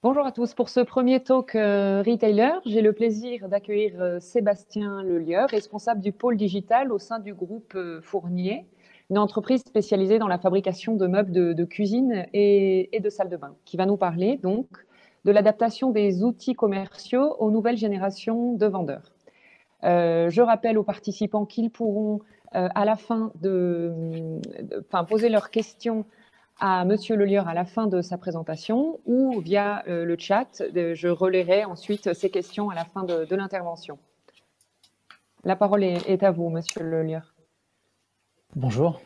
Bonjour à tous. Pour ce premier talk retailer, j'ai le plaisir d'accueillir Sébastien Lelieur, responsable du pôle digital au sein du groupe Fournier, une entreprise spécialisée dans la fabrication de meubles de cuisine et de salle de bain, qui va nous parler donc de l'adaptation des outils commerciaux aux nouvelles générations de vendeurs. Je rappelle aux participants qu'ils pourront à la fin poser leurs questions à Monsieur Lelieur à la fin de sa présentation ou via le chat. Je relayerai ensuite ces questions à la fin de l'intervention. La parole est à vous, Monsieur Lelieur. Bonjour.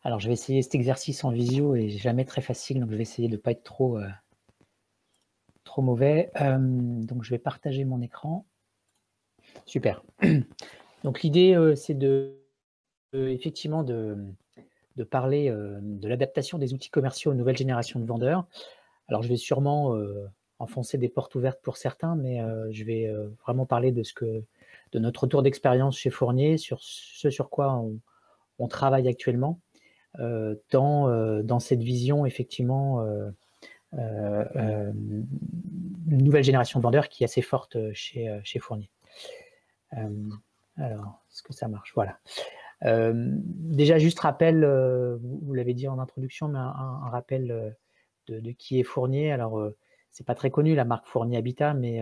Alors, je vais essayer cet exercice en visio et jamais très facile, donc je vais essayer de ne pas être trop mauvais. Donc, je vais partager mon écran. Super. Donc, l'idée, c'est effectivement de parler de l'adaptation des outils commerciaux aux nouvelles générations de vendeurs. Alors, je vais sûrement enfoncer des portes ouvertes pour certains, mais je vais vraiment parler de notre retour d'expérience chez Fournier, sur ce sur quoi on travaille actuellement, dans cette vision, effectivement, une nouvelle génération de vendeurs qui est assez forte chez Fournier. Alors, est-ce que ça marche? Voilà. Déjà, juste rappel, vous l'avez dit en introduction, mais un rappel de qui est Fournier. Alors, c'est pas très connu, la marque Fournier Habitat, mais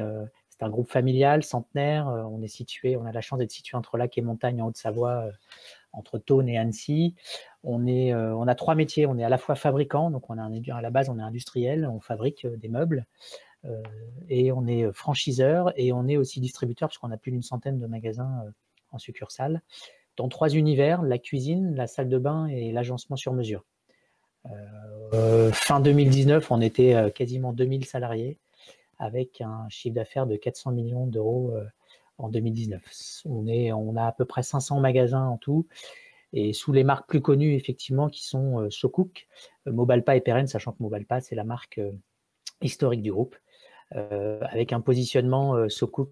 c'est un groupe familial, centenaire. On a la chance d'être situé entre lac et montagne en Haute-Savoie, entre Thônes et Annecy. On a trois métiers. On est à la fois fabricant, donc à la base on est industriel, on fabrique des meubles, et on est franchiseur, et on est aussi distributeur, puisqu'on a plus d'une centaine de magasins en succursale, dans trois univers: la cuisine, la salle de bain et l'agencement sur mesure. Fin 2019, on était quasiment 2000 salariés, avec un chiffre d'affaires de 400 millions d'euros en 2019. On a à peu près 500 magasins en tout, et sous les marques plus connues, effectivement, qui sont SoCook, Mobalpa et Perrenne, sachant que Mobalpa, c'est la marque historique du groupe, avec un positionnement SoCook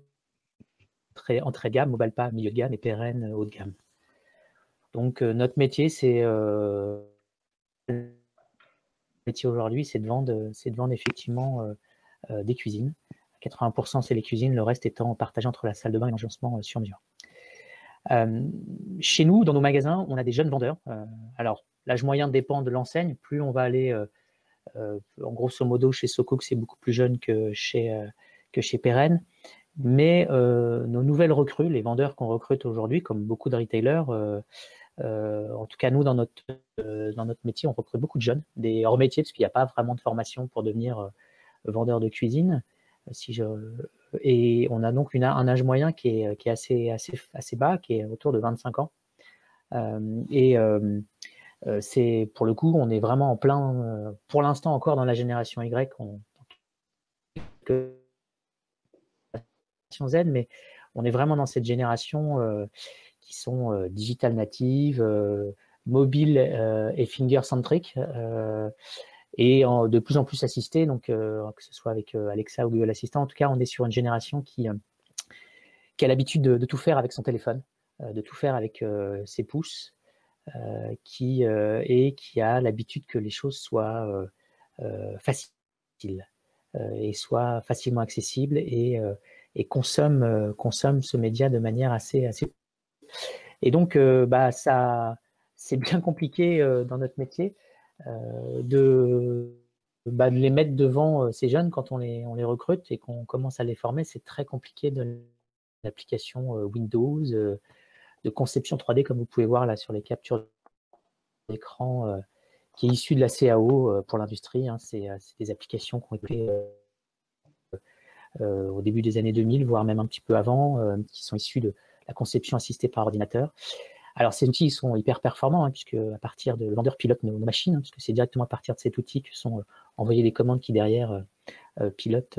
entrée de gamme, Mobalpa milieu de gamme et Perrenne haut de gamme. Donc, notre métier, aujourd'hui, c'est de vendre effectivement des cuisines. 80%, c'est les cuisines, le reste étant partagé entre la salle de bain et l'agencement sur mesure. Chez nous, dans nos magasins, on a des jeunes vendeurs. Alors, l'âge moyen dépend de l'enseigne. Plus on va aller, en grosso modo, chez SoCook, c'est beaucoup plus jeune que chez Perrenne. Mais nos nouvelles recrues, les vendeurs qu'on recrute aujourd'hui, comme beaucoup de retailers, en tout cas, nous, dans notre métier, on recrute beaucoup de jeunes, des hors métiers, parce qu'il n'y a pas vraiment de formation pour devenir vendeur de cuisine. Et on a donc un âge moyen qui est assez bas, qui est autour de 25 ans. C'est, pour le coup, on est vraiment en plein, pour l'instant encore dans la génération Y, Z, mais on est vraiment dans cette génération qui sont digital native, mobile et finger-centric, et de plus en plus assisté, donc que ce soit avec Alexa ou Google Assistant. En tout cas, on est sur une génération qui a l'habitude de tout faire avec son téléphone, de tout faire avec ses pouces, qui a l'habitude que les choses soient faciles et soient facilement accessibles, et consomme ce média de manière assez. Et donc, ça, c'est bien compliqué dans notre métier de les mettre devant ces jeunes quand on les recrute et qu'on commence à les former. C'est très compliqué de l'application Windows, de conception 3D, comme vous pouvez voir là sur les captures d'écran, qui est issue de la CAO pour l'industrie. Hein. C'est des applications qui ont été au début des années 2000, voire même un petit peu avant, qui sont issues de la conception assistée par ordinateur. Alors, ces outils sont hyper performants, hein, puisque à partir de le vendeur pilote nos machines, hein, puisque c'est directement à partir de cet outil que sont envoyées les commandes qui derrière pilotent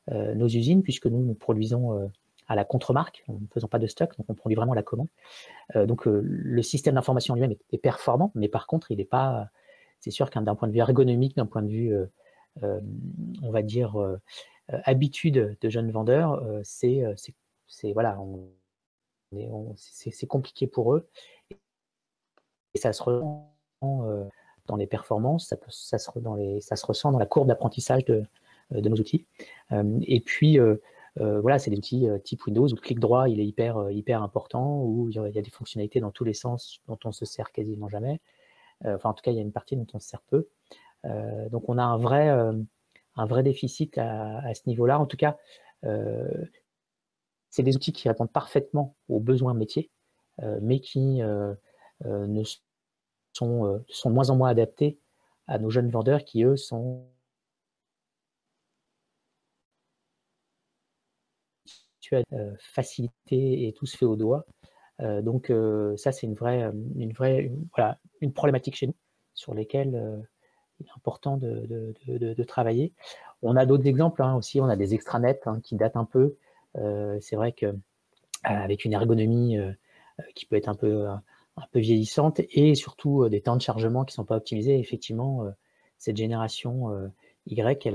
nos usines, puisque nous produisons à la contre-marque, nous ne faisons pas de stock, donc on produit vraiment la commande. Donc le système d'information lui-même est performant, mais par contre, il n'est pas. C'est sûr qu'un d'un point de vue ergonomique, d'un point de vue, on va dire, habitude de jeunes vendeurs, voilà, c'est compliqué pour eux, et ça se ressent dans les performances, ça se ressent dans la courbe d'apprentissage de nos outils. Et puis, voilà, c'est des outils type Windows où le clic droit, il est hyper important, où il y a des fonctionnalités dans tous les sens dont on se sert quasiment jamais. Enfin, en tout cas, il y a une partie dont on se sert peu. Donc, on a un vrai déficit à ce niveau-là. En tout cas, c'est des outils qui répondent parfaitement aux besoins métiers, mais qui sont de moins en moins adaptés à nos jeunes vendeurs qui, eux, sont facilité et tout se fait au doigt. Donc ça, c'est voilà, une problématique chez nous sur lesquelles il est important de travailler. On a d'autres exemples aussi, on a des extranets qui datent un peu. C'est vrai que avec une ergonomie qui peut être un peu vieillissante et surtout des temps de chargement qui ne sont pas optimisés. Effectivement, cette génération Y,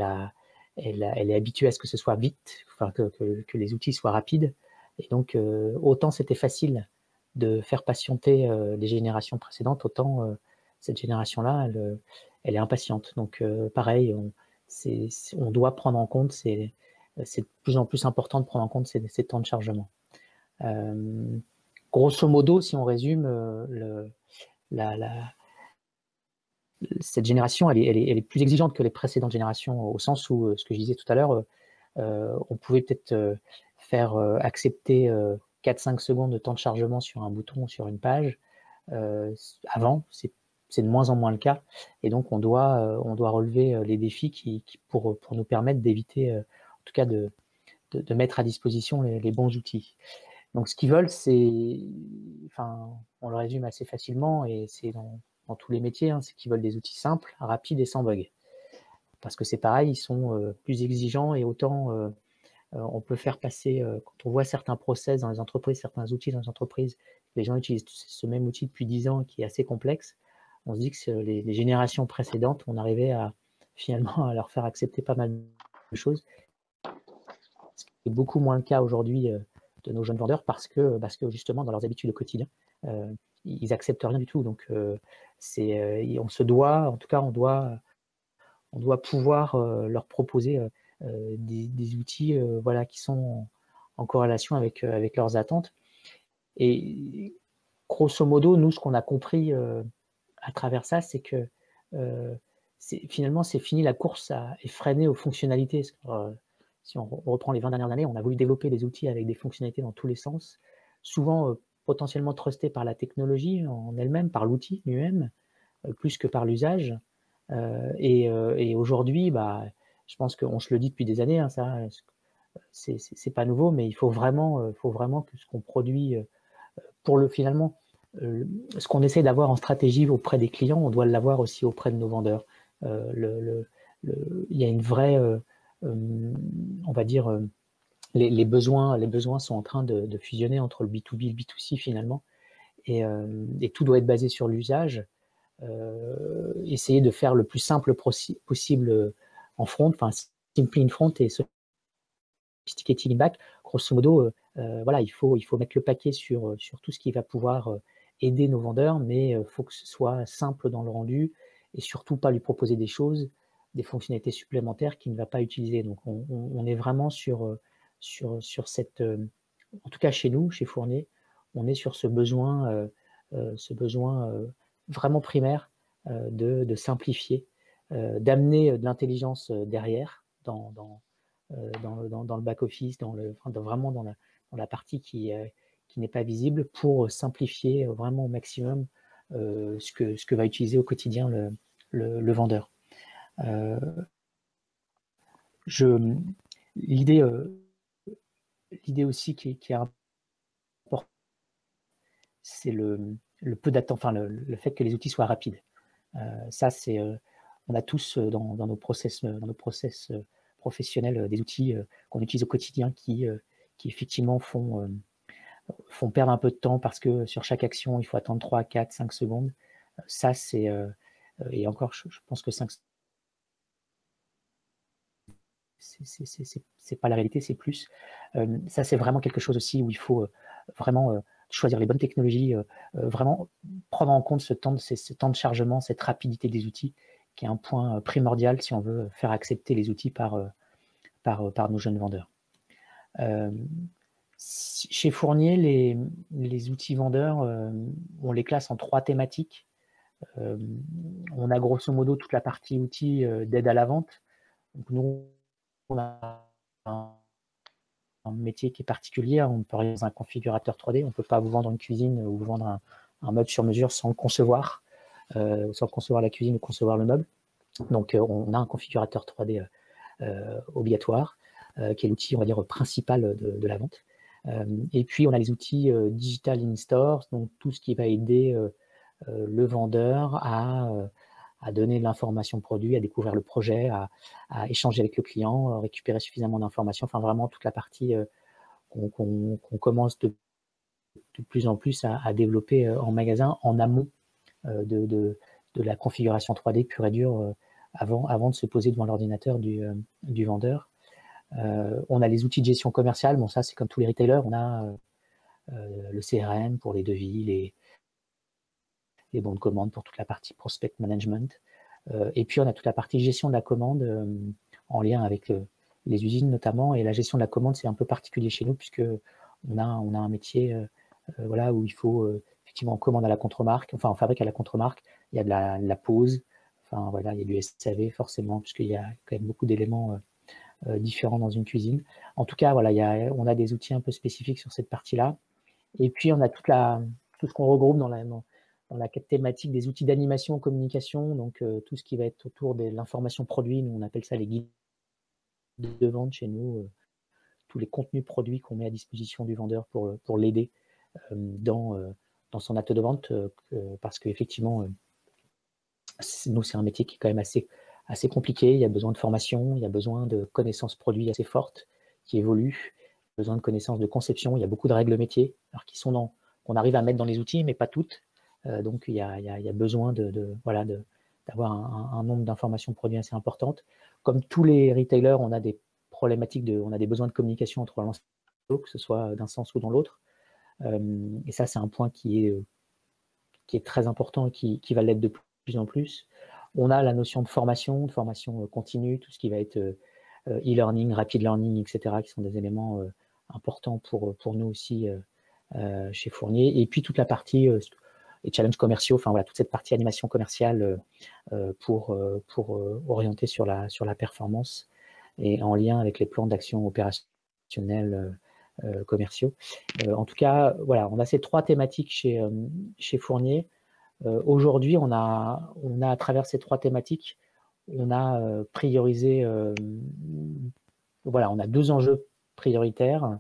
elle est habituée à ce que ce soit vite, enfin, que les outils soient rapides. Et donc, autant c'était facile de faire patienter les générations précédentes, autant cette génération-là, elle est impatiente. Donc, pareil, on doit prendre en compte, c'est de plus en plus important de prendre en compte ces temps de chargement. Grosso modo, si on résume, cette génération, elle est plus exigeante que les précédentes générations, au sens où, ce que je disais tout à l'heure, on pouvait peut-être faire accepter 4-5 secondes de temps de chargement sur un bouton ou sur une page. Avant, c'est de moins en moins le cas. Et donc, on doit relever les défis pour nous permettre d'éviter, en tout cas, de mettre à disposition les bons outils. Donc, ce qu'ils veulent, on le résume assez facilement, et c'est dans tous les métiers, c'est qu'ils veulent des outils simples, rapides et sans bug. Parce que c'est pareil, ils sont plus exigeants, et autant on peut faire passer, quand on voit certains process dans les entreprises, certains outils dans les entreprises, les gens utilisent ce même outil depuis 10 ans qui est assez complexe, on se dit que les générations précédentes, on arrivait finalement à leur faire accepter pas mal de choses. Ce qui est beaucoup moins le cas aujourd'hui de nos jeunes vendeurs parce que justement, dans leurs habitudes au quotidien, ils acceptent rien du tout. Donc, on se doit, en tout cas, on doit pouvoir leur proposer des outils voilà, qui sont en corrélation avec leurs attentes. Et grosso modo, nous, ce qu'on a compris à travers ça, c'est que finalement, c'est fini la course à effréner aux fonctionnalités. Si on reprend les 20 dernières années, on a voulu développer des outils avec des fonctionnalités dans tous les sens, souvent potentiellement trustés par la technologie en elle-même, par l'outil lui-même, plus que par l'usage. Et aujourd'hui, je pense qu'on se le dit depuis des années, ça, c'est pas nouveau, mais il faut vraiment que ce qu'on produit finalement, ce qu'on essaie d'avoir en stratégie auprès des clients, on doit l'avoir aussi auprès de nos vendeurs. Il y a une vraie, on va dire, les besoins sont en train de fusionner entre le B2B et le B2C finalement, et tout doit être basé sur l'usage. Essayer de faire le plus simple possible en front, enfin simply in front et sophisticated in back. Grosso modo, voilà, il faut mettre le paquet sur tout ce qui va pouvoir aider nos vendeurs, mais il faut que ce soit simple dans le rendu et surtout pas lui proposer des fonctionnalités supplémentaires qu'il ne va pas utiliser. Donc on est vraiment sur cette, en tout cas chez nous, chez Fournier, on est sur ce besoin vraiment primaire de simplifier, d'amener de l'intelligence derrière dans le back-office, vraiment dans la partie qui n'est pas visible, pour simplifier vraiment au maximum ce que va utiliser au quotidien le vendeur. L'idée aussi qui est importante, c'est le peu d'attente, enfin le fait que les outils soient rapides. Ça, on a tous dans nos process professionnels des outils qu'on utilise au quotidien qui effectivement font perdre un peu de temps parce que sur chaque action, il faut attendre 3, 4, 5 secondes. Ça, c'est et encore, je pense que 5 c'est pas la réalité, c'est plus. Ça, c'est vraiment quelque chose aussi où il faut vraiment choisir les bonnes technologies, vraiment prendre en compte ce temps de chargement, cette rapidité des outils, qui est un point primordial si on veut faire accepter les outils par nos jeunes vendeurs. Chez Fournier, les outils vendeurs, on les classe en 3 thématiques. On a grosso modo toute la partie outils d'aide à la vente. Donc nous, on a un métier qui est particulier. On peut arriver dans un configurateur 3D. On ne peut pas vous vendre une cuisine ou vous vendre un meuble sur mesure sans le concevoir, sans concevoir la cuisine ou concevoir le meuble. Donc on a un configurateur 3D obligatoire, qui est l'outil, on va dire, principal de la vente. Et puis on a les outils Digital In-Store, donc tout ce qui va aider le vendeur à donner de l'information produit, à découvrir le projet, à échanger avec le client, récupérer suffisamment d'informations, enfin vraiment toute la partie qu'on commence de plus en plus à développer en magasin, en amont de la configuration 3D pure et dure, avant de se poser devant l'ordinateur du vendeur. On a les outils de gestion commerciale, bon ça c'est comme tous les retailers, on a le CRM pour les devis, les bons de commande pour toute la partie prospect management. Et puis, on a toute la partie gestion de la commande en lien avec les usines notamment. Et la gestion de la commande, c'est un peu particulier chez nous puisque on a un métier voilà, où il faut effectivement on commande à la contre-marque, enfin on fabrique à la contre-marque, il y a de la pause, enfin voilà, il y a du SAV forcément puisqu'il y a quand même beaucoup d'éléments différents dans une cuisine. En tout cas, voilà, on a des outils un peu spécifiques sur cette partie-là. Et puis, on a tout ce qu'on regroupe dans la thématique des outils d'animation, communication, donc tout ce qui va être autour de l'information produit, nous on appelle ça les guides de vente chez nous, tous les contenus produits qu'on met à disposition du vendeur pour l'aider dans son acte de vente, parce qu'effectivement, nous c'est un métier qui est quand même assez compliqué, il y a besoin de formation, il y a besoin de connaissances produits assez fortes qui évoluent, besoin de connaissances de conception, il y a beaucoup de règles métiers, alors qu'on arrive à mettre dans les outils, mais pas toutes. Donc, il y a besoin d'avoir un nombre d'informations produits assez importantes. Comme tous les retailers, on a des problématiques, on a des besoins de communication entre l'un et l'autre, que ce soit d'un sens ou dans l'autre. Et ça, c'est un point qui est très important et qui va l'être de plus en plus. On a la notion de formation continue, tout ce qui va être e-learning, rapid learning, etc., qui sont des éléments importants pour nous aussi chez Fournier. Et puis, toute la partie les challenges commerciaux, enfin voilà, toute cette partie animation commerciale pour orienter sur la performance et en lien avec les plans d'action opérationnels commerciaux. En tout cas, voilà, on a ces 3 thématiques chez Fournier. Aujourd'hui, on a à travers ces 3 thématiques, on a priorisé, voilà, on a 2 enjeux prioritaires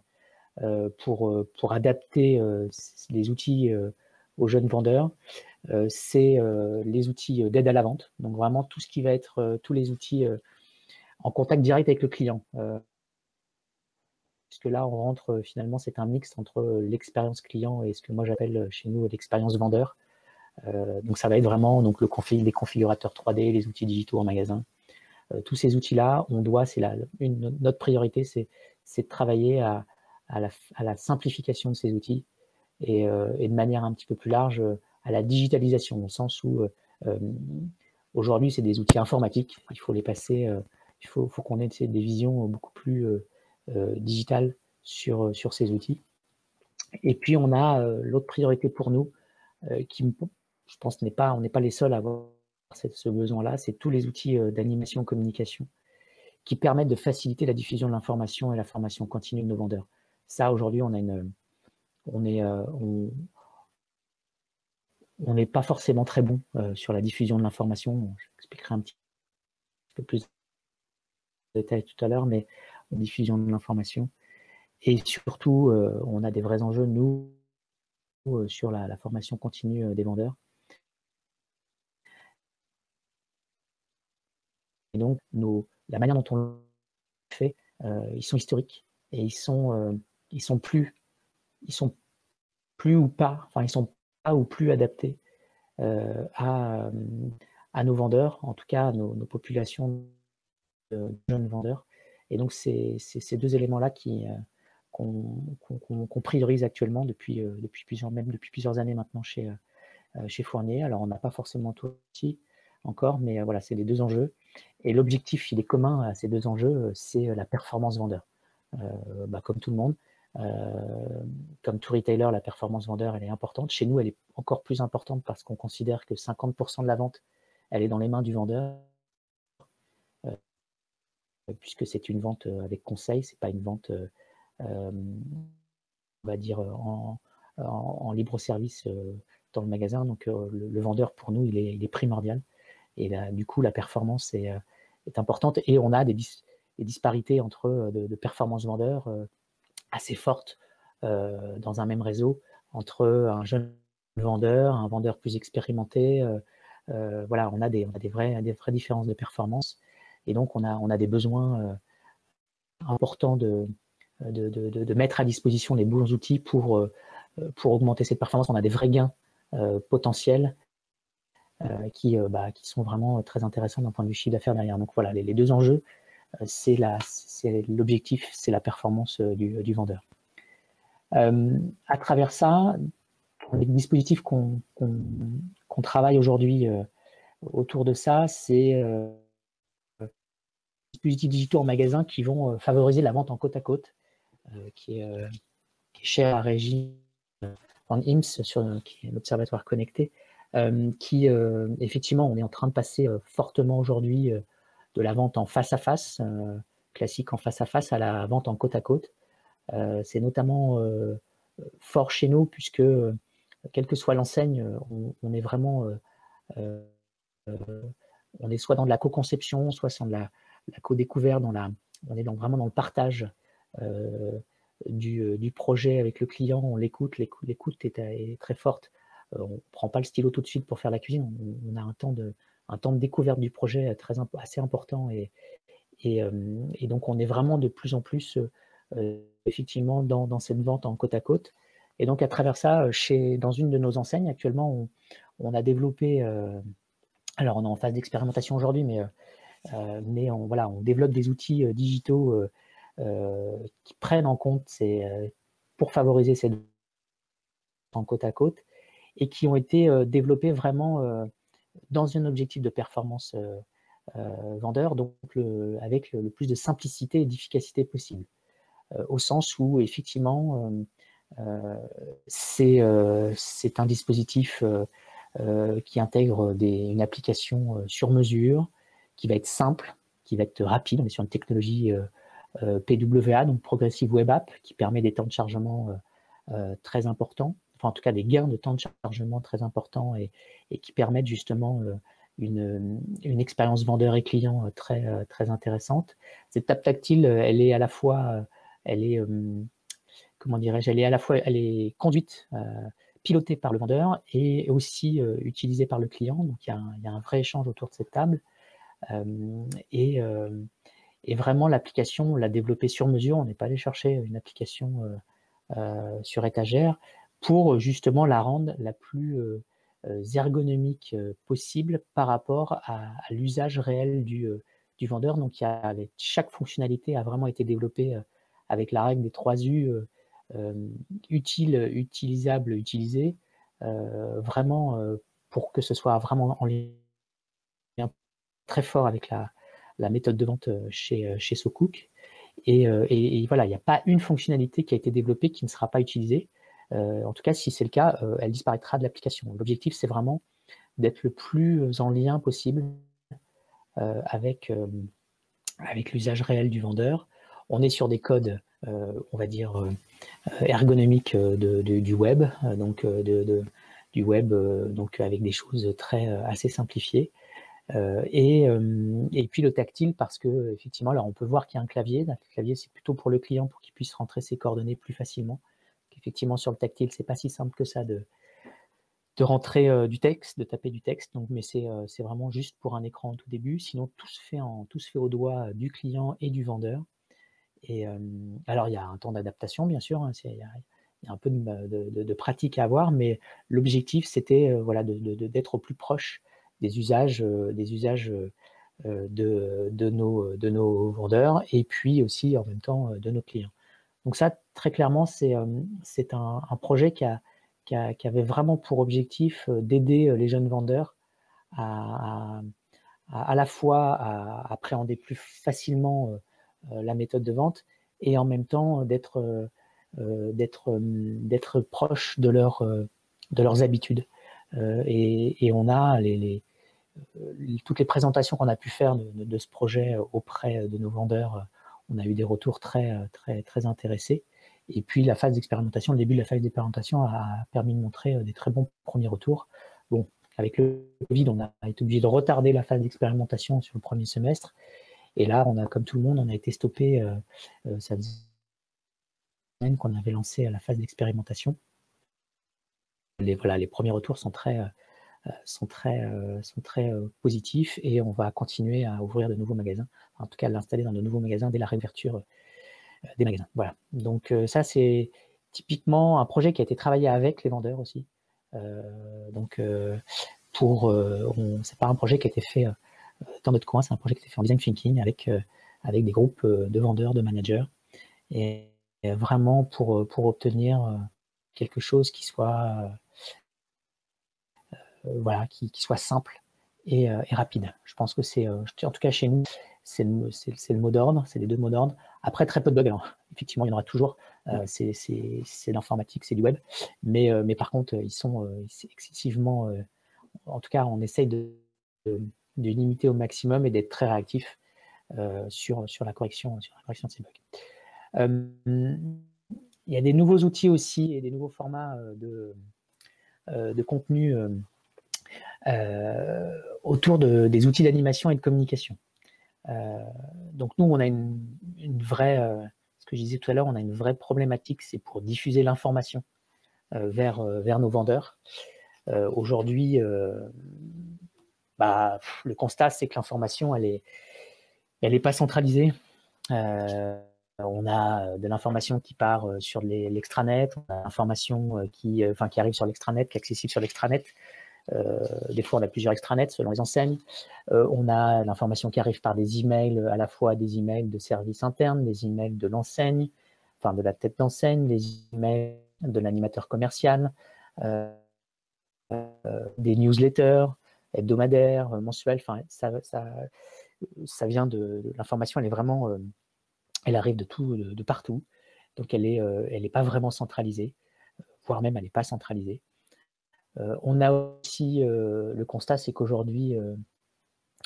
pour adapter les outils aux jeunes vendeurs. C'est les outils d'aide à la vente, donc vraiment tout ce qui va être tous les outils en contact direct avec le client. Puisque là, on rentre finalement, c'est un mix entre l'expérience client et ce que moi j'appelle chez nous l'expérience vendeur. Donc ça va être vraiment donc les configurateurs 3D, les outils digitaux en magasin. Tous ces outils-là, notre priorité, c'est de travailler à la simplification de ces outils et de manière un petit peu plus large à la digitalisation, au sens où aujourd'hui, c'est des outils informatiques. Il faut les passer, il faut qu'on ait des visions beaucoup plus digitales sur ces outils. Et puis, on a l'autre priorité pour nous, qui, je pense, on n'est pas les seuls à avoir ce besoin-là, c'est tous les outils d'animation communication qui permettent de faciliter la diffusion de l'information et la formation continue de nos vendeurs. Ça, aujourd'hui, on n'est pas forcément très bon sur la diffusion de l'information. J'expliquerai un petit peu plus de détails tout à l'heure, mais diffusion de l'information. Et surtout, on a des vrais enjeux, nous, sur la formation continue des vendeurs. Et donc, la manière dont on le fait, ils sont historiques et ils sont plus ou pas, enfin ils sont pas ou plus adaptés à nos vendeurs, en tout cas à nos populations de jeunes vendeurs. Et donc c'est ces 2 éléments-là qu'on priorise actuellement depuis plusieurs années maintenant chez Fournier. Alors, on n'a pas forcément tout aussi encore, mais voilà, c'est les deux enjeux. Et l'objectif, il est commun à ces deux enjeux, c'est la performance vendeur. Comme tout le monde, comme tout retailer, la performance vendeur, elle est importante. Chez nous, elle est encore plus importante parce qu'on considère que 50% de la vente, elle est dans les mains du vendeur, puisque c'est une vente avec conseil, c'est pas une vente, on va dire, en libre service dans le magasin. Donc, le vendeur, pour nous, il est primordial. Et là, du coup, la performance est importante. Et on a des disparités entre de performance vendeur assez fortes dans un même réseau, entre un jeune vendeur, un vendeur plus expérimenté. Voilà, on a des vraies différences de performance. Et donc, on a des besoins importants de mettre à disposition les bons outils pour augmenter cette performance. On a des vrais gains potentiels qui sont vraiment très intéressants d'un point de vue chiffre d'affaires derrière. Donc voilà, les deux enjeux, l'objectif, c'est la performance du vendeur. À travers ça, les dispositifs qu'on travaille aujourd'hui autour de ça, c'est dispositifs digitaux en magasin qui vont favoriser la vente en côte à côte, qui est cher à Régis Van Imst, qui est l'Observatoire connecté, qui, effectivement, on est en train de passer fortement aujourd'hui de la vente en face-à-face, classique en face-à-face, à la vente en côte à côte. C'est notamment fort chez nous, puisque, quelle que soit l'enseigne, on est vraiment... on est soit dans de la co-conception, soit dans de la co-découverte, on est vraiment dans le partage du projet avec le client. On l'écoute, l'écoute est très forte. On ne prend pas le stylo tout de suite pour faire la cuisine. On a un temps de découverte du projet assez important. Et donc, on est vraiment de plus en plus, effectivement, dans cette vente en côte à côte. Et donc, à travers ça, dans une de nos enseignes, actuellement, on a développé... alors, on est en phase d'expérimentation aujourd'hui, mais on développe des outils digitaux qui prennent en compte pour favoriser cette vente en côte à côte et qui ont été développés vraiment dans un objectif de performance vendeur, donc avec le plus de simplicité et d'efficacité possible. Au sens où, effectivement, c'est un dispositif qui intègre une application sur mesure, qui va être simple, qui va être rapide. On est sur une technologie PWA, donc Progressive Web App, qui permet des temps de chargement très importants, enfin en tout cas des gains de temps de chargement très importants et qui permettent justement une expérience vendeur et client très intéressante. Cette table tactile, elle est à la fois, comment dirais-je, elle est conduite, pilotée par le vendeur et aussi utilisée par le client. Donc il y a un vrai échange autour de cette table. Et vraiment, l'application, on l'a développée sur mesure. On n'est pas allé chercher une application sur étagère pour justement la rendre la plus ergonomique possible par rapport à l'usage réel du vendeur. Donc, chaque fonctionnalité a vraiment été développée avec la règle des 3 U, utile, utilisable, utilisé, vraiment pour que ce soit vraiment en lien très fort avec la méthode de vente chez SoCook. Et voilà, il n'y a pas une fonctionnalité qui a été développée qui ne sera pas utilisée. En tout cas, si c'est le cas, elle disparaîtra de l'application. L'objectif, c'est vraiment d'être le plus en lien possible avec l'usage réel du vendeur. On est sur des codes, on va dire, ergonomiques du web, donc du web, donc avec des choses assez simplifiées. Et puis le tactile, parce que effectivement, alors on peut voir qu'il y a un clavier. Le clavier, c'est plutôt pour le client pour qu'il puisse rentrer ses coordonnées plus facilement. Effectivement, sur le tactile, c'est pas si simple que ça de rentrer du texte, de taper du texte. Donc, mais c'est vraiment juste pour un écran au tout début. Sinon, tout se fait au doigt du client et du vendeur. Et alors, il y a un temps d'adaptation, bien sûr. Hein, il y a un peu de pratique à avoir, mais l'objectif, c'était voilà, d'être au plus proche des usages de nos vendeurs et puis aussi en même temps de nos clients. Donc ça, très clairement, c'est un projet qui avait vraiment pour objectif d'aider les jeunes vendeurs à la fois à appréhender plus facilement la méthode de vente et en même temps d'être proche de leurs habitudes. Et on a toutes les présentations qu'on a pu faire de ce projet auprès de nos vendeurs, on a eu des retours très, très, très intéressés. Et puis la phase d'expérimentation, le début de la phase d'expérimentation a permis de montrer des très bons premiers retours. Bon, avec le Covid, on a été obligé de retarder la phase d'expérimentation sur le premier semestre. Et là, comme tout le monde, on a été stoppé. Ça faisait une semaine qu'on avait lancé la phase d'expérimentation. Les premiers retours sont très positifs et on va continuer à ouvrir de nouveaux magasins, en tout cas à l'installer dans de nouveaux magasins dès la réouverture des magasins. Voilà. Donc ça, c'est typiquement un projet qui a été travaillé avec les vendeurs aussi. C'est pas un projet qui a été fait dans notre coin, c'est un projet qui a été fait en design thinking avec des groupes de vendeurs, de managers, et vraiment pour obtenir quelque chose qui soit qui soit simple et rapide. Je pense que c'est, en tout cas chez nous, c'est le mot d'ordre, c'est les deux mots d'ordre. Après, très peu de bugs. Alors, effectivement, il y en aura toujours. C'est l'informatique, c'est du web. Mais par contre, ils sont excessivement... en tout cas, on essaye de limiter au maximum et d'être très réactif sur la correction de ces bugs. Il y a des nouveaux outils aussi et des nouveaux formats de contenu autour des outils d'animation et de communication. Donc nous, on a une vraie, ce que je disais tout à l'heure, on a une vraie problématique, c'est pour diffuser l'information vers nos vendeurs. Aujourd'hui, le constat, c'est que l'information, elle est pas centralisée. On a de l'information qui part sur l'extranet, on a l'information qui arrive sur l'extranet, qui est accessible sur l'extranet. Des fois, on a plusieurs extranets selon les enseignes. On a l'information qui arrive par des emails, à la fois des emails de services internes, des emails de l'enseigne, enfin de la tête d'enseigne, des emails de l'animateur commercial, des newsletters hebdomadaires, mensuels. Enfin, ça vient de l'information. Elle est vraiment, elle arrive de partout. Donc, elle est pas vraiment centralisée, voire même elle n'est pas centralisée. On a aussi le constat, c'est qu'aujourd'hui,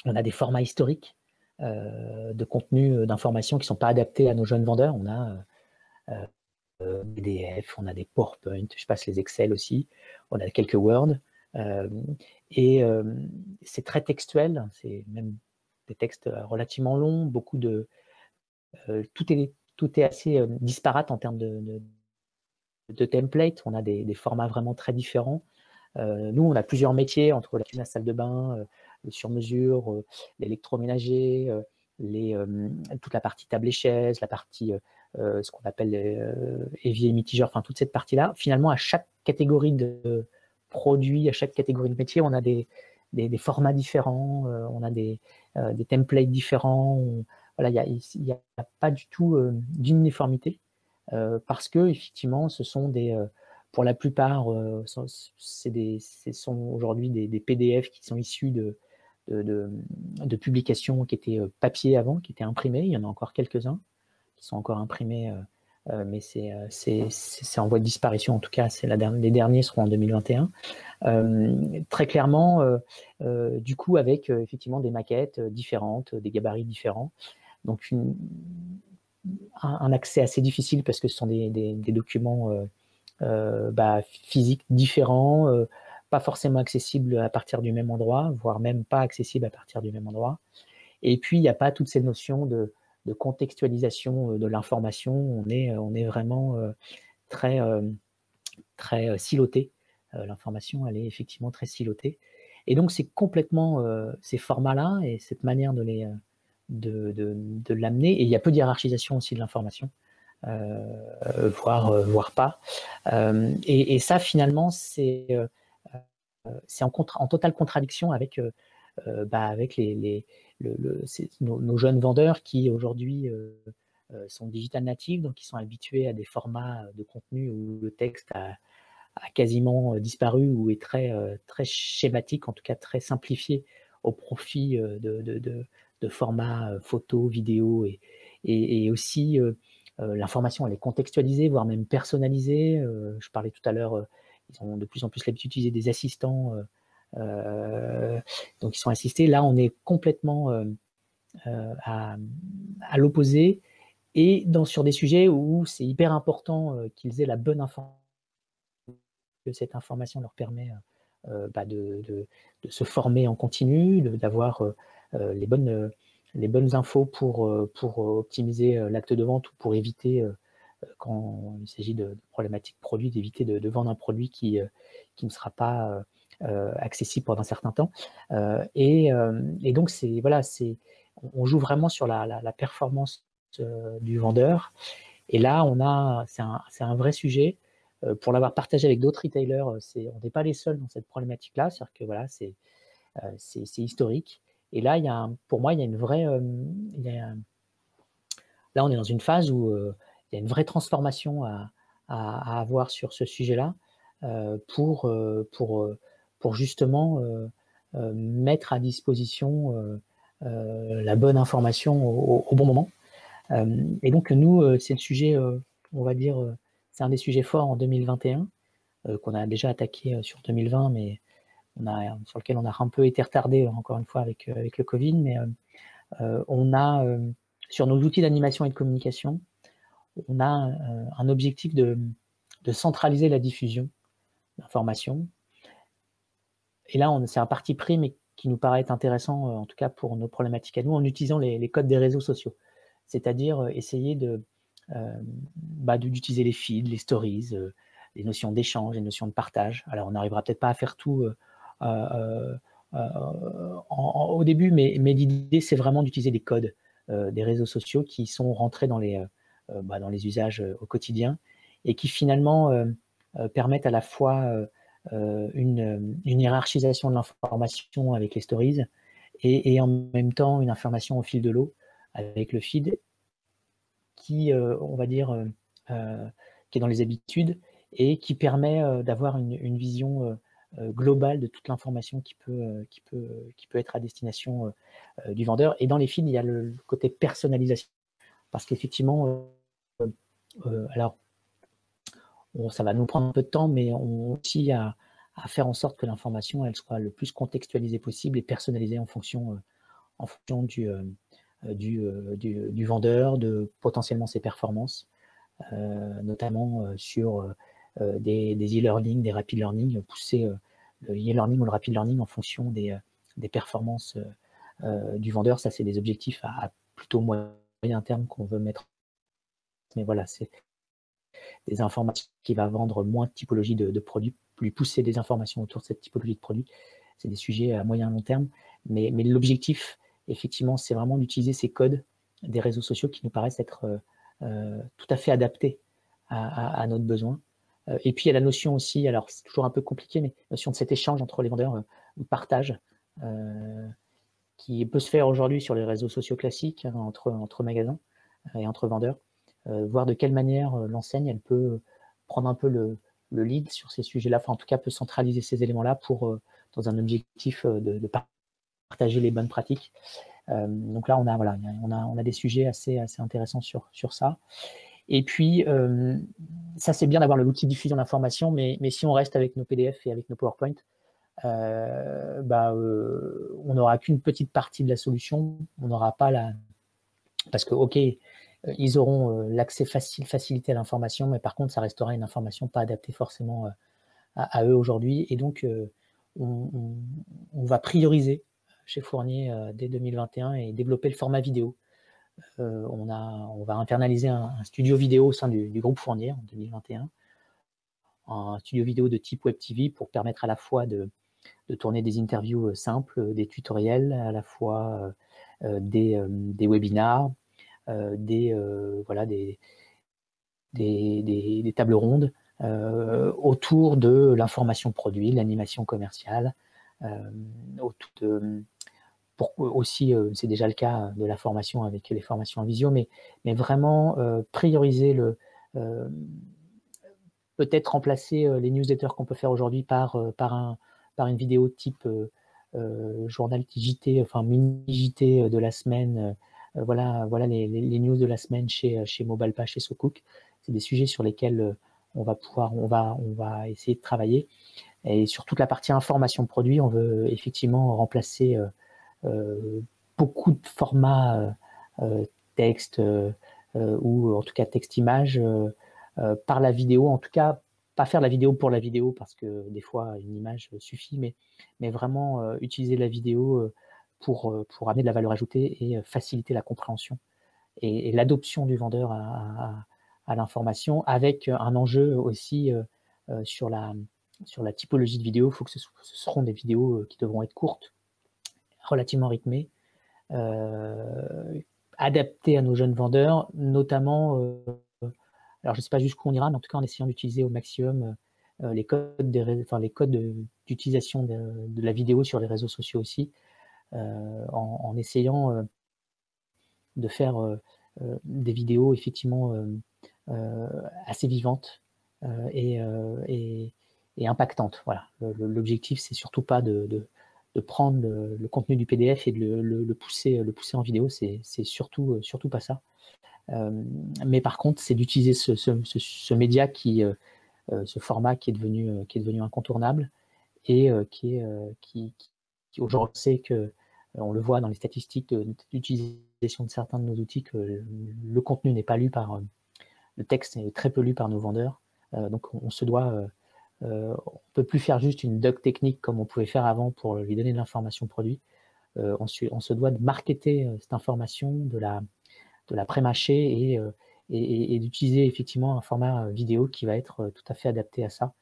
on a des formats historiques de contenu, d'informations qui ne sont pas adaptés à nos jeunes vendeurs. On a des PDF, on a des PowerPoint, je passe les Excel aussi, on a quelques Word. Et c'est très textuel, c'est même des textes relativement longs, beaucoup de... tout est assez disparate en termes de templates. On a des formats vraiment très différents. Nous, on a plusieurs métiers entre la salle de bain, le sur-mesure, l'électroménager, toute la partie table et chaise, la partie, ce qu'on appelle évier mitigeur, enfin toute cette partie-là. Finalement, à chaque catégorie de produits, à chaque catégorie de métier, on a des formats différents, on a des templates différents. Voilà, il n'y a pas du tout d'uniformité parce que effectivement, ce sont pour la plupart, ce sont aujourd'hui des PDF qui sont issus de publications qui étaient papier avant, qui étaient imprimées. Il y en a encore quelques-uns qui sont encore imprimés, mais c'est en voie de disparition. En tout cas, les derniers seront en 2021. Très clairement, du coup, avec effectivement des maquettes différentes, des gabarits différents. Donc, un accès assez difficile parce que ce sont des documents physiques différents, pas forcément accessibles à partir du même endroit, voire même pas accessibles à partir du même endroit. Et puis, il n'y a pas toutes ces notions de contextualisation de l'information. On est vraiment très siloté. L'information, elle est effectivement très silotée. Et donc, c'est complètement ces formats-là et cette manière de l'amener. Et il y a peu de hiérarchisation aussi de l'information. Voire pas. Et ça, finalement, c'est en totale contradiction avec nos jeunes vendeurs qui, aujourd'hui, sont digital natives, donc ils sont habitués à des formats de contenu où le texte a quasiment disparu ou est très schématique, en tout cas très simplifié au profit de formats photo, vidéo et aussi l'information elle est contextualisée, voire même personnalisée. Je parlais tout à l'heure, ils ont de plus en plus l'habitude d'utiliser des assistants, donc ils sont assistés. Là, on est complètement à l'opposé et sur des sujets où c'est hyper important qu'ils aient la bonne information, que cette information leur permet de se former en continu, d'avoir les bonnes infos pour optimiser l'acte de vente ou pour éviter, quand il s'agit de problématiques produits, d'éviter de vendre un produit qui ne sera pas accessible pendant un certain temps. Et donc, voilà, on joue vraiment sur la performance du vendeur. Et là, c'est un vrai sujet. Pour l'avoir partagé avec d'autres retailers, on n'est pas les seuls dans cette problématique-là. C'est-à-dire que voilà, c'est historique. Et là, pour moi, il y a une vraie. Là, on est dans une phase où il y a une vraie transformation à avoir sur ce sujet-là pour justement mettre à disposition la bonne information au bon moment. Et donc, nous, c'est le sujet, on va dire, c'est un des sujets forts en 2021, qu'on a déjà attaqué sur 2020, mais sur lequel on a un peu été retardé, encore une fois, avec le Covid. Mais on a, sur nos outils d'animation et de communication, on a un objectif de centraliser la diffusion d'informations. Et là, c'est un parti pris, mais qui nous paraît être intéressant, en tout cas pour nos problématiques à nous, en utilisant les codes des réseaux sociaux. C'est-à-dire essayer d'utiliser les feeds, les stories, les notions d'échange, les notions de partage. Alors, on n'arrivera peut-être pas à faire tout au début, mais l'idée, c'est vraiment d'utiliser des codes des réseaux sociaux qui sont rentrés dans les usages au quotidien et qui finalement permettent à la fois une hiérarchisation de l'information avec les stories et en même temps une information au fil de l'eau avec le feed qui, on va dire, qui est dans les habitudes et qui permet d'avoir une vision globale de toute l'information qui peut être à destination du vendeur. Et dans les feeds, il y a le côté personnalisation. Parce qu'effectivement, alors, ça va nous prendre un peu de temps, mais on aussi à faire en sorte que l'information elle soit le plus contextualisée possible et personnalisée en fonction du vendeur, de potentiellement ses performances, notamment sur des e-learning, des rapid learning, pousser le e-learning ou le rapid learning en fonction des performances du vendeur. Ça, c'est des objectifs à plutôt moyen terme qu'on veut mettre. Mais voilà, c'est des informations qui va vendre moins de typologie de produits, lui pousser des informations autour de cette typologie de produits. C'est des sujets à moyen long terme. Mais l'objectif, effectivement, c'est vraiment d'utiliser ces codes des réseaux sociaux qui nous paraissent être tout à fait adaptés à notre besoin. Et puis, il y a la notion aussi, alors c'est toujours un peu compliqué, mais la notion de cet échange entre les vendeurs ou partage qui peut se faire aujourd'hui sur les réseaux sociaux classiques entre magasins et entre vendeurs. Voir de quelle manière l'enseigne elle peut prendre un peu le lead sur ces sujets-là, enfin en tout cas peut centraliser ces éléments-là pour dans un objectif de partager les bonnes pratiques. Donc là on a des sujets assez intéressants sur ça. Et puis ça c'est bien d'avoir l'outil de diffusion d'informations, mais si on reste avec nos PDF et avec nos PowerPoint, on n'aura qu'une petite partie de la solution, on n'aura pas parce que ok, ils auront l'accès facilité à l'information, mais par contre, ça restera une information pas adaptée forcément à eux aujourd'hui. Et donc, on va prioriser chez Fournier dès 2021 et développer le format vidéo. On va internaliser un studio vidéo au sein du groupe Fournier en 2021, un studio vidéo de type Web TV pour permettre à la fois de tourner des interviews simples, des tutoriels, à la fois des webinars, des tables rondes autour de l'information produit, l'animation commerciale, aussi, c'est déjà le cas de la formation avec les formations en visio, mais vraiment prioriser peut-être remplacer les newsletters qu'on peut faire aujourd'hui par une vidéo type journal JT, enfin mini JT de la semaine. Voilà les news de la semaine chez Mobalpa, chez SoCook. C'est des sujets sur lesquels on va essayer de travailler. Et sur toute la partie information produit, on veut effectivement remplacer beaucoup de formats texte ou en tout cas texte-image par la vidéo. En tout cas, pas faire la vidéo pour la vidéo parce que des fois une image suffit, mais vraiment utiliser la vidéo pour amener de la valeur ajoutée et faciliter la compréhension et l'adoption du vendeur à l'information, avec un enjeu aussi sur la typologie de vidéo. Il faut que ce seront des vidéos qui devront être courtes, relativement rythmées, adaptées à nos jeunes vendeurs, notamment, alors je ne sais pas jusqu'où on ira, mais en tout cas en essayant d'utiliser au maximum les codes d'utilisation de la vidéo sur les réseaux sociaux aussi, en essayant de faire des vidéos effectivement assez vivantes et impactantes. Voilà. L'objectif, c'est surtout pas de prendre le contenu du PDF et de le pousser en vidéo, c'est surtout pas ça. Mais par contre, c'est d'utiliser ce média ce format qui est devenu incontournable et qui aujourd'hui, sait que on le voit dans les statistiques d'utilisation de certains de nos outils, que le contenu n'est pas lu le texte est très peu lu par nos vendeurs. Donc on se doit, on peut plus faire juste une doc technique comme on pouvait faire avant pour lui donner de l'information produit. On se doit de marketer cette information, de la pré-mâcher et d'utiliser effectivement un format vidéo qui va être tout à fait adapté à ça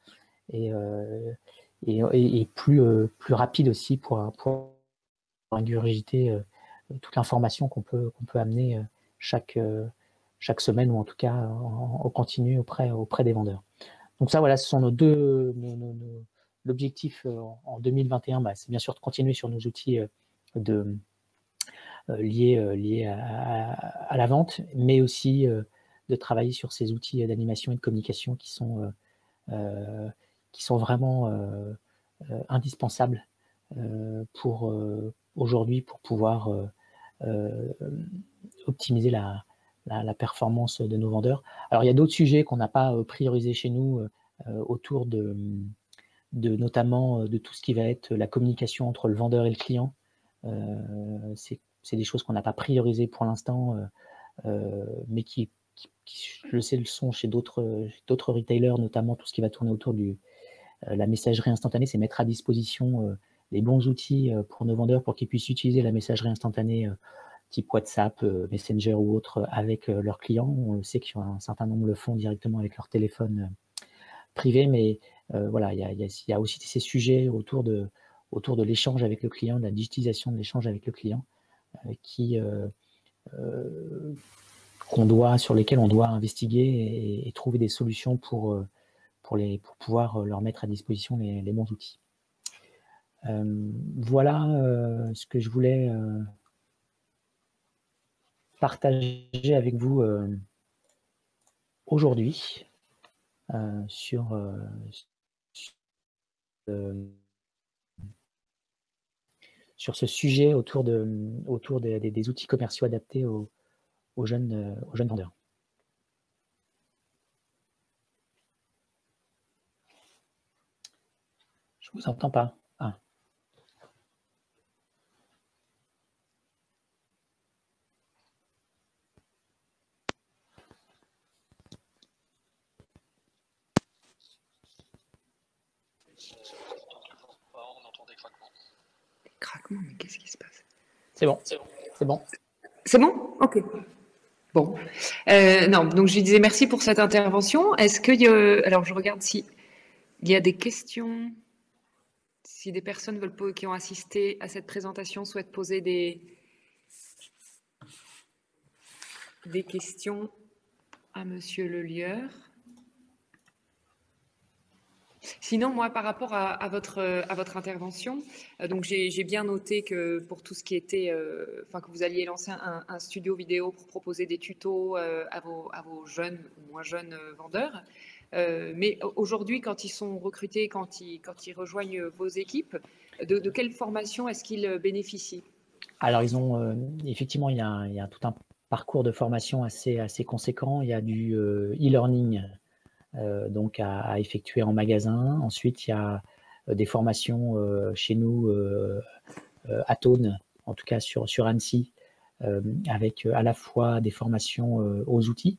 et plus rapide aussi pour ingurgiter toute l'information qu'on peut amener chaque semaine, ou en tout cas en continu auprès des vendeurs. Donc ça, voilà, ce sont l'objectif en 2021, c'est bien sûr de continuer sur nos outils liés à la vente, mais aussi de travailler sur ces outils d'animation et de communication qui sont vraiment indispensables pour aujourd'hui, pour pouvoir optimiser la performance de nos vendeurs. Alors, il y a d'autres sujets qu'on n'a pas priorisés chez nous autour notamment de tout ce qui va être la communication entre le vendeur et le client. C'est des choses qu'on n'a pas priorisées pour l'instant, mais qui, je sais, le sont chez d'autres retailers, notamment tout ce qui va tourner autour de la messagerie instantanée. C'est mettre à disposition les bons outils pour nos vendeurs pour qu'ils puissent utiliser la messagerie instantanée type WhatsApp, Messenger ou autre avec leurs clients. On sait qu'un certain nombre le font directement avec leur téléphone privé, mais voilà, il y a aussi ces sujets autour de l'échange avec le client, de la digitalisation de l'échange avec le client, sur lesquels on doit investiguer et trouver des solutions pour pouvoir leur mettre à disposition les bons outils. Voilà ce que je voulais partager avec vous aujourd'hui sur ce sujet autour des outils commerciaux adaptés aux jeunes vendeurs. Je ne vous entends pas. Ah. On entend des craquements. Des craquements, mais qu'est-ce qui se passe? C'est bon. C'est bon. C'est bon? Ok. Bon. Non, donc je lui disais merci pour cette intervention. Est-ce qu'il y a... Alors, je regarde si il y a des questions. Si des personnes qui ont assisté à cette présentation souhaitent poser des questions à Monsieur Lelieur. Sinon, moi, par rapport à votre intervention, donc j'ai bien noté que pour tout ce qui était, enfin, que vous alliez lancer un studio vidéo pour proposer des tutos à vos jeunes ou moins jeunes vendeurs. Mais aujourd'hui, quand ils sont recrutés, quand ils rejoignent vos équipes, de quelle formation est-ce qu'ils bénéficient? Alors, ils ont effectivement, il y a tout un parcours de formation assez conséquent. Il y a du e-learning donc à effectuer en magasin. Ensuite, il y a des formations chez nous à Thônes, en tout cas sur Annecy, avec à la fois des formations aux outils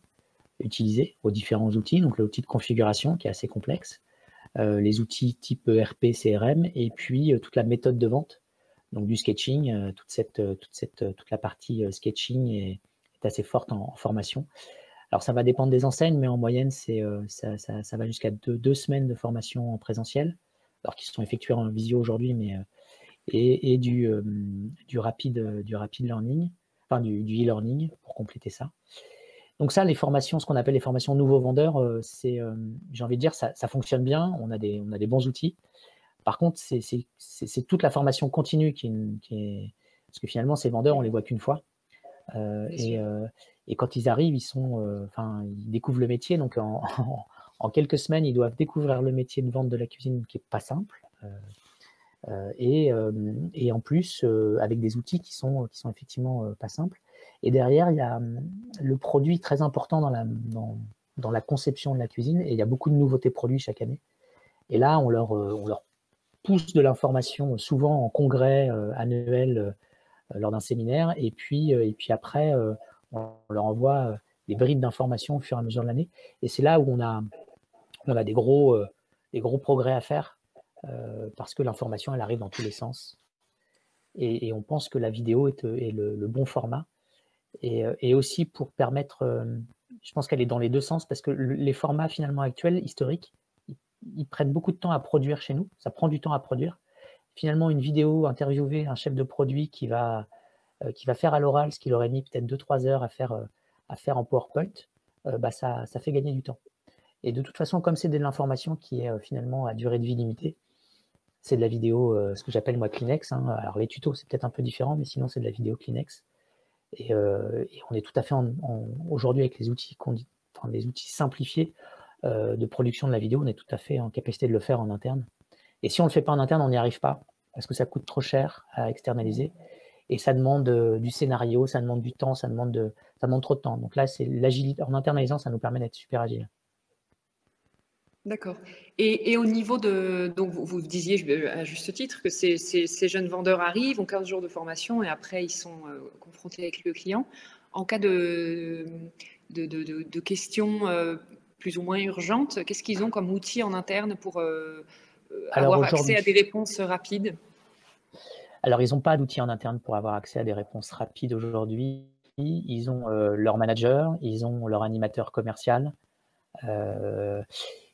utilisés, aux différents outils, donc l'outil de configuration qui est assez complexe, les outils type ERP, CRM, et puis toute la méthode de vente, donc du sketching, toute la partie sketching est assez forte en formation. Alors ça va dépendre des enseignes, mais en moyenne, ça va jusqu'à deux semaines de formation en présentiel, alors qui sont effectuées en visio aujourd'hui, mais et du rapid learning, enfin du e-learning pour compléter ça. Donc ça, les formations, ce qu'on appelle les formations nouveaux vendeurs, j'ai envie de dire, ça fonctionne bien, on a des bons outils. Par contre, c'est toute la formation continue qui est... Parce que finalement, ces vendeurs, on les voit qu'une fois. Et quand ils arrivent, ils découvrent le métier. Donc, en quelques semaines, ils doivent découvrir le métier de vente de la cuisine qui n'est pas simple. Et en plus, avec des outils qui sont effectivement pas simples. Et derrière, il y a le produit très important dans la conception de la cuisine. Et il y a beaucoup de nouveautés produits chaque année. Et là, on leur pousse de l'information, souvent en congrès annuel lors d'un séminaire. Et puis après, on leur envoie des bribes d'informations au fur et à mesure de l'année. Et c'est là où on a des gros progrès à faire parce que l'information, elle arrive dans tous les sens. Et on pense que la vidéo est le bon format. Et aussi pour permettre, je pense qu'elle est dans les deux sens, parce que les formats finalement actuels, historiques, ils prennent beaucoup de temps à produire chez nous. Ça prend du temps à produire. Finalement, une vidéo, interviewer un chef de produit qui va faire à l'oral ce qu'il aurait mis peut-être 2-3 heures à faire en PowerPoint, ça fait gagner du temps. Et de toute façon, comme c'est de l'information qui est finalement à durée de vie limitée, c'est de la vidéo, ce que j'appelle moi Kleenex. Hein. Alors les tutos, c'est peut-être un peu différent, mais sinon c'est de la vidéo Kleenex. Et on est tout à fait aujourd'hui avec les outils les outils simplifiés de production de la vidéo, on est tout à fait en capacité de le faire en interne. Et si on ne le fait pas en interne, on n'y arrive pas, parce que ça coûte trop cher à externaliser. Et ça demande du scénario, ça demande du temps, ça demande trop de temps. Donc là, c'est l'agilité. En internalisant, ça nous permet d'être super agile. D'accord. Et au niveau de... Donc, vous disiez à juste titre que ces jeunes vendeurs arrivent, ont 15 jours de formation et après, ils sont confrontés avec le client. En cas de questions plus ou moins urgentes, qu'est-ce qu'ils ont comme outil en interne pour avoir accès à des réponses rapides? Alors, ils n'ont pas d'outils en interne pour avoir accès à des réponses rapides aujourd'hui. Ils ont leur manager, ils ont leur animateur commercial.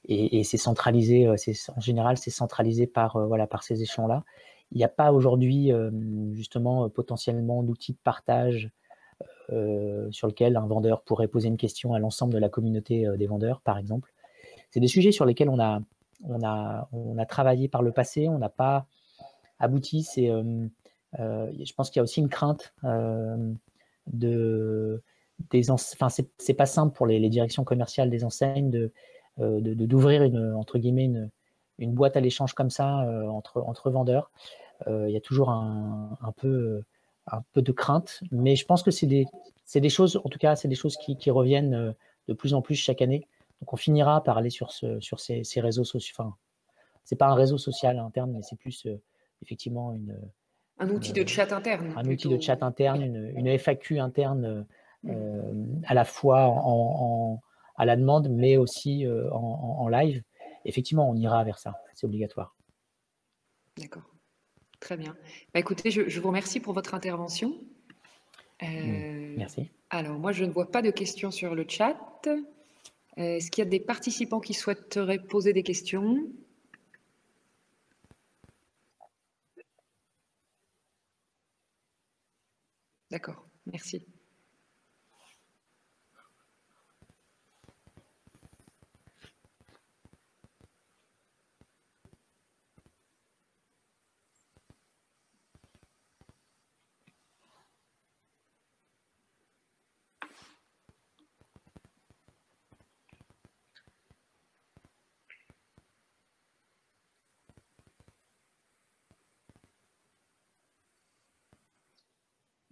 Et c'est centralisé, en général, c'est centralisé par ces échelons-là. Il n'y a pas aujourd'hui, justement, potentiellement d'outils de partage sur lequel un vendeur pourrait poser une question à l'ensemble de la communauté des vendeurs, par exemple. C'est des sujets sur lesquels on a travaillé par le passé, on n'a pas abouti. Je pense qu'il y a aussi une crainte c'est pas simple pour les directions commerciales des enseignes d'ouvrir entre guillemets une boîte à l'échange comme ça entre vendeurs. Il y a toujours un peu de crainte, mais je pense que c'est des choses, en tout cas, c'est des choses qui reviennent de plus en plus chaque année. Donc on finira par aller sur ces réseaux sociaux. Enfin, c'est pas un réseau social interne, mais c'est plus effectivement un outil de chat interne. Un outil de chat interne, une FAQ interne à la fois à la demande, mais aussi en live. Effectivement, on ira vers ça, c'est obligatoire. D'accord, très bien. Écoutez, je vous remercie pour votre intervention. Merci. Alors, moi, je ne vois pas de questions sur le chat. Est-ce qu'il y a des participants qui souhaiteraient poser des questions? D'accord, merci.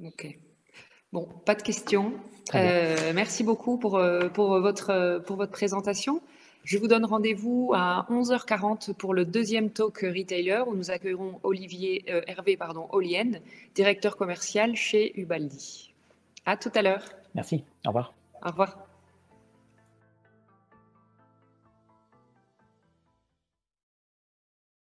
Ok. Bon, pas de questions. Merci beaucoup pour votre présentation. Je vous donne rendez-vous à 11h40 pour le deuxième talk retailer où nous accueillerons Hervé Olienne, directeur commercial chez Ubaldi. À tout à l'heure. Merci. Au revoir. Au revoir.